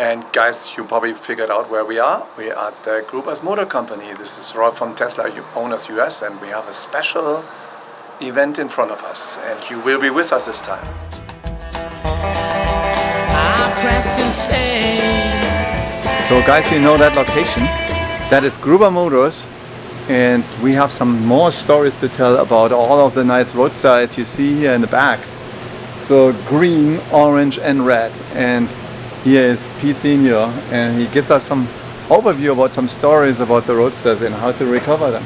And guys, you probably figured out where we are. We are at the Gruber's Motor Company. This is Roy from Tesla Owners US, and we have a special event in front of us, and you will be with us this time. So guys, you know that location? That is Gruber Motors, and we have some more stories to tell about all of the nice Roadster as you see here in the back. So green, orange and red. And here is Pete Senior, and he gives us some overview about some stories about the Roadsters and how to recover them.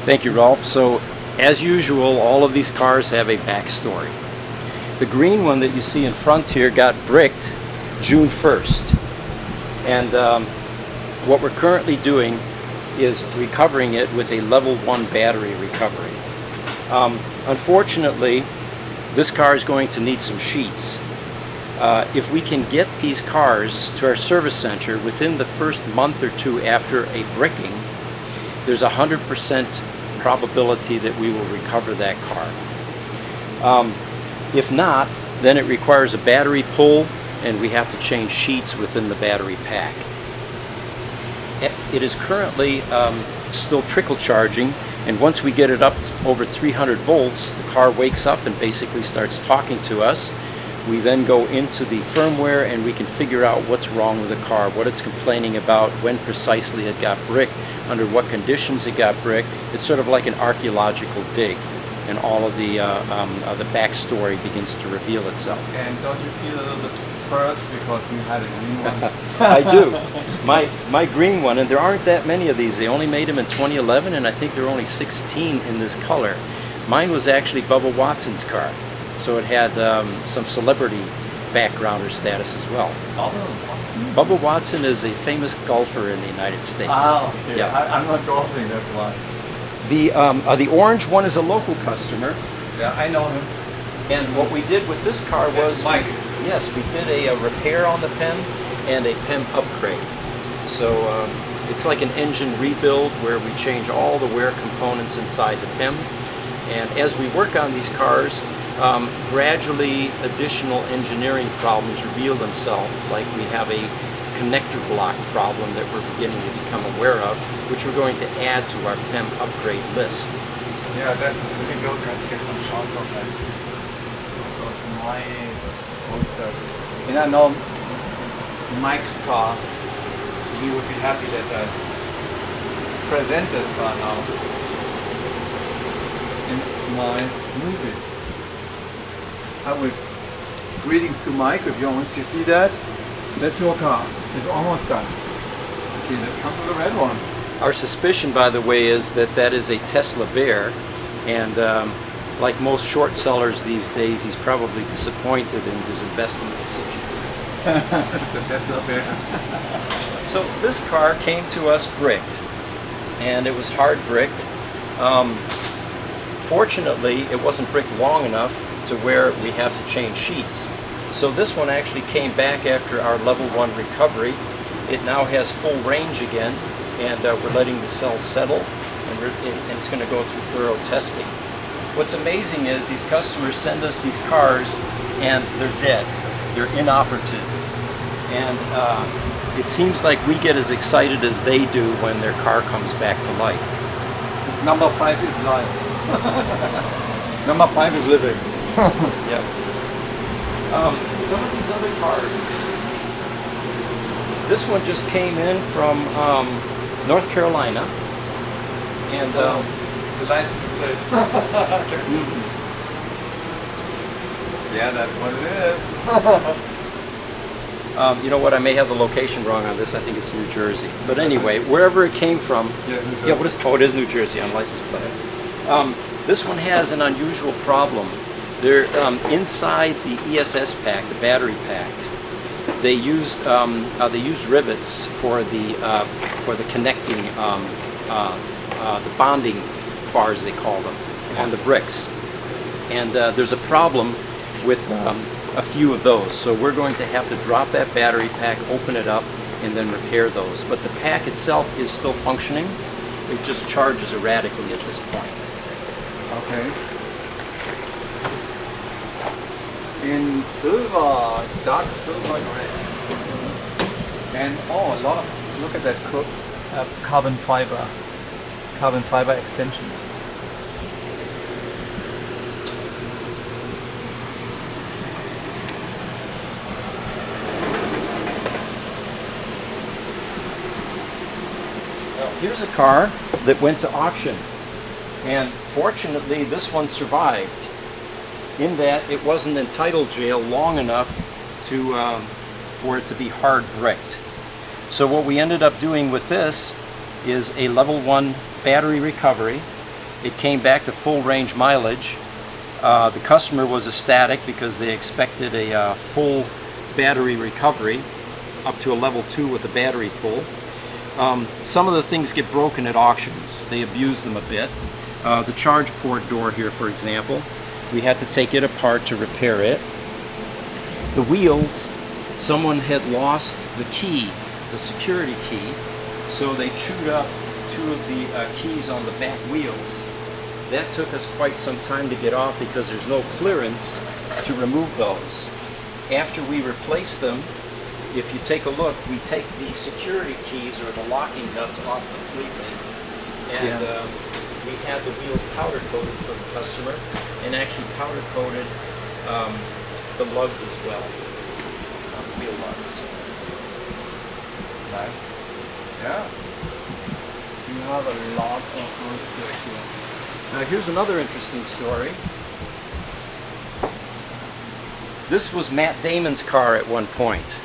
Thank you, Rolf. So, as usual, all of these cars have a backstory. The green one that you see in front here got bricked June 1st. And what we're currently doing is recovering it with a level 1 battery recovery. Unfortunately, this car is going to need some sheets. If we can get these cars to our service center within the first month or two after a bricking, there's a 100% probability that we will recover that car. If not, then it requires a battery pull, and we have to change sheets within the battery pack. It is currently still trickle charging, and once we get it up over 300 volts, the car wakes up and basically starts talking to us. We then go into the firmware and we can figure out what's wrong with the car, what it's complaining about, when precisely it got bricked, under what conditions it got bricked. It's sort of like an archaeological dig, and all of the backstory begins to reveal itself. And don't you feel a little bit hurt because you had a green one? I do. My green one, and there aren't that many of these. They only made them in 2011, and I think there are only 16 in this color. Mine was actually Bubba Watson's car. So it had some celebrity background or status as well. Bubba Watson? Bubba Watson is a famous golfer in the United States. Ah, okay. Yeah. I'm not golfing, that's why. The orange one is a local customer. Yeah, I know him. And what we did with this car was... Mike. Yes, we did a repair on the PEM and a PEM upgrade. So it's like an engine rebuild where we change all the wear components inside the PEM. And as we work on these cars, gradually additional engineering problems reveal themselves, like we have a connector block problem that we're beginning to become aware of, which we're going to add to our PEM upgrade list. Yeah, that is really good. Got to get some shots of that. Those nice Roadsters. And I know Mike's car, he would be happy that us present this car now in my movie. I would. Greetings to Mike. If you once you see that, that's your car. It's almost done. Okay, let's come to the red one. Our suspicion, by the way, is that that is a Tesla Bear, and like most short sellers these days, he's probably disappointed in his investment decision. It's the Tesla Bear. So this car came to us bricked, and it was hard bricked. Fortunately, it wasn't bricked long enough to where we have to change sheets. So this one actually came back after our level 1 recovery. It now has full range again, and we're letting the cells settle, and it's going to go through thorough testing. What's amazing is these customers send us these cars and they're dead. They're inoperative. And it seems like we get as excited as they do when their car comes back to life. It's number 5 is life. Number 5 is living. Yep. Some of these other cars, this one just came in from North Carolina, and the license plate. Yeah, that's what it is. You know what? I may have the location wrong on this. I think it's New Jersey. But anyway, wherever it came from. Yes, New Jersey. Yeah. What is? Oh, it is New Jersey on license plate. This one has an unusual problem. They're inside the ESS pack, the battery packs. They used rivets for the connecting, the bonding bars they call them, on the bricks. And there's a problem with a few of those. So we're going to have to drop that battery pack, open it up, and then repair those. But the pack itself is still functioning. It just charges erratically at this point. Okay. In silver, dark silver gray. And oh, a lot of, look at that carbon fiber extensions. Here's a car that went to auction, and fortunately this one survived, in that it wasn't in title jail long enough to for it to be hard bricked. So what we ended up doing with this is a level 1 battery recovery. It came back to full range mileage. The customer was ecstatic because they expected a full battery recovery up to a level 2 with a battery pull. Some of the things get broken at auctions. They abuse them a bit. The charge port door here, for example, we had to take it apart to repair it. The wheels, someone had lost the key, the security key, so they chewed up 2 of the keys on the back wheels. That took us quite some time to get off because there's no clearance to remove those. After we replaced them, if you take a look, we take the security keys or the locking nuts off completely, and we had the wheels powder coated for the customer, and actually powder coated the lugs as well, wheel lugs. Nice. Yeah. You have a lot of Roadsters here. Now here's another interesting story. This was Matt Damon's car at one point.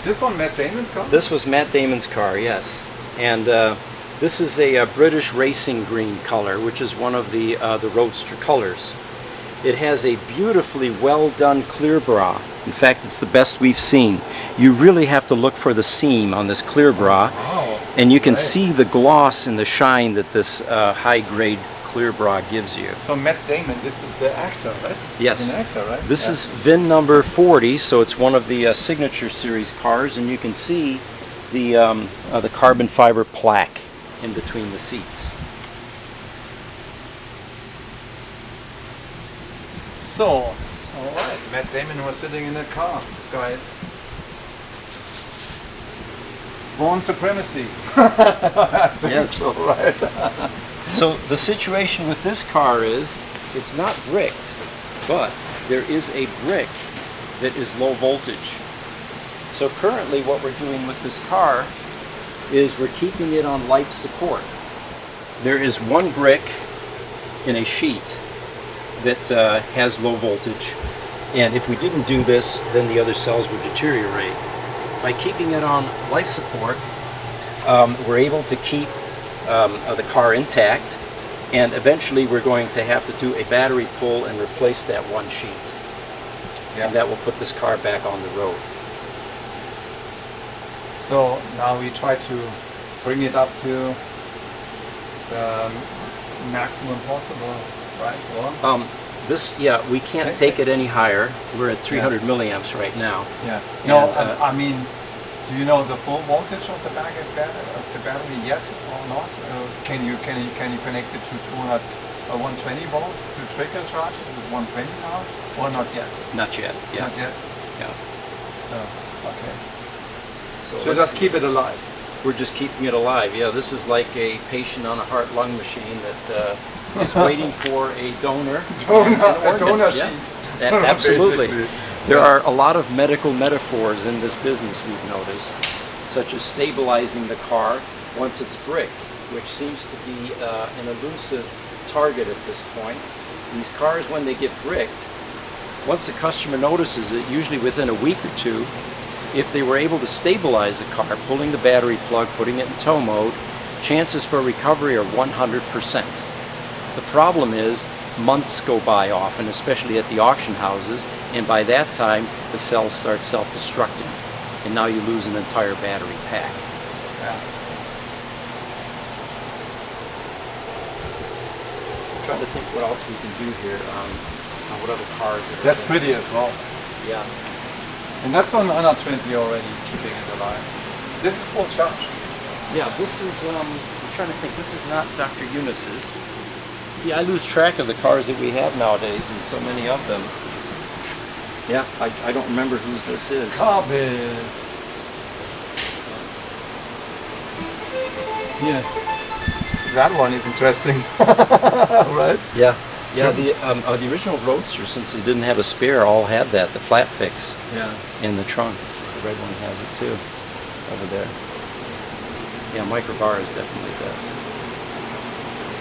This one, Matt Damon's car? This was Matt Damon's car, yes. And this is a British racing green color, which is one of the Roadster colors. It has a beautifully well done clear bra. In fact, it's the best we've seen. You really have to look for the seam on this clear bra, and you can see the gloss and the shine that this high grade clear bra gives you. So Matt Damon, this is the actor, right? Yes. He's an actor, right? This is VIN number 40, so it's one of the Signature Series cars, and you can see the carbon fiber plaque in between the seats. So, all right, Matt Damon was sitting in that car, guys. Born Supremacy. That's Yes. cool, right? So the situation with this car is, it's not bricked, but there is a brick that is low voltage. So currently what we're doing with this car is we're keeping it on life support. There is one brick in a sheet that has low voltage, and if we didn't do this, then the other cells would deteriorate. By keeping it on life support, we're able to keep the car intact, and eventually we're going to have to do a battery pull and replace that one sheet. And that will put this car back on the road. So now we try to bring it up to the maximum possible, right? Or? We can't take it any higher. We're at 300 milliamps right now. Yeah. No, And, I mean, do you know the full voltage of the battery yet or not? Can you connect it to 120 volts to trigger charge? It is 120 now, or not yet? Not yet. Yeah. Not yet. Yeah. So okay. So So just keep it alive. We're just keeping it alive. Yeah. This is like a patient on a heart-lung machine that is waiting for a donor. A donor Yeah. sheet. Absolutely. Basically. There are a lot of medical metaphors in this business, we've noticed, such as stabilizing the car once it's bricked, which seems to be an elusive target at this point. These cars, when they get bricked, once the customer notices it, usually within a week or two, if they were able to stabilize the car, pulling the battery plug, putting it in tow mode, chances for recovery are 100%. The problem is, months go by often, especially at the auction houses, and by that time the cells start self-destructing, and now you lose an entire battery pack. Yeah. I'm trying to think what else we can do here on what other cars. That's pretty as well. Yeah. And that's on Honor 20 already, keeping it alive. This is full charge. Yeah, this is, I'm trying to think, this is not Dr. Eunice's. See, I lose track of the cars that we have nowadays, and so many of them. Yeah, I don't remember whose this is. Carbis. Here. That one is interesting. Right? Yeah. Yeah, the original Roadster, since it didn't have a spare, all had that, the flat fix Yeah. in the trunk. The red one has it too, over there. Yeah, micro bar is definitely best.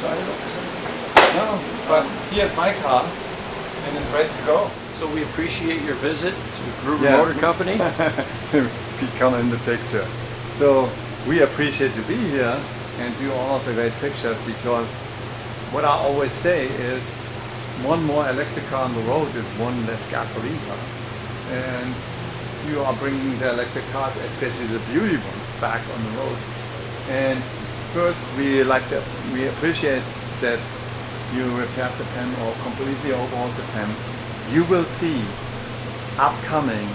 So I don't know if there's anything else. No, but here's my car, and it's ready to go. So we appreciate your visit to Gruber Yeah. Motor Company. Become in the picture. So we appreciate to be here and do all of the great pictures, because what I always say is one more electric car on the road is one less gasoline car. And you are bringing the electric cars, especially the beauty ones, back on the road. And first we appreciate that you repaired the pen or completely overhauled the pen. You will see upcoming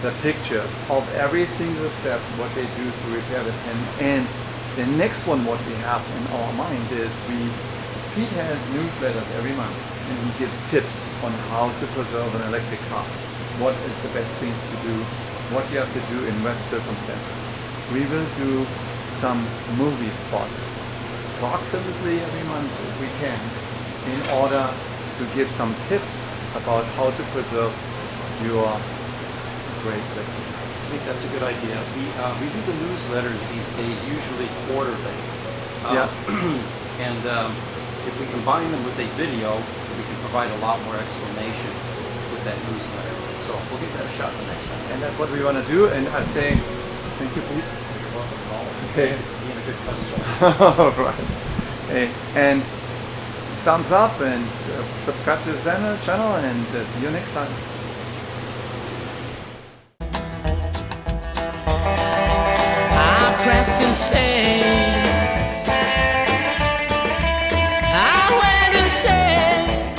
the pictures of every single step what they do to repair the pen. And the next one what we have in our mind is Pete has newsletters every month, and he gives tips on how to preserve an electric car. What is the best things to do, what you have to do in what circumstances. We will do some movie spots approximately every month if we can, in order to give some tips about how to preserve your great electric car. I think that's a good idea. We do the newsletters these days, usually quarterly. Yeah. And if we combine them with a video, we can provide a lot more explanation with that newsletter. So we'll give that a shot the next time. And that's what we want to do, and I say thank you, Pete. You're welcome, Paul. Okay. Thank you for being a good customer. All right. Hey, and thumbs up and subscribe to the channel, and see you next time. I pressed and say, I went and say.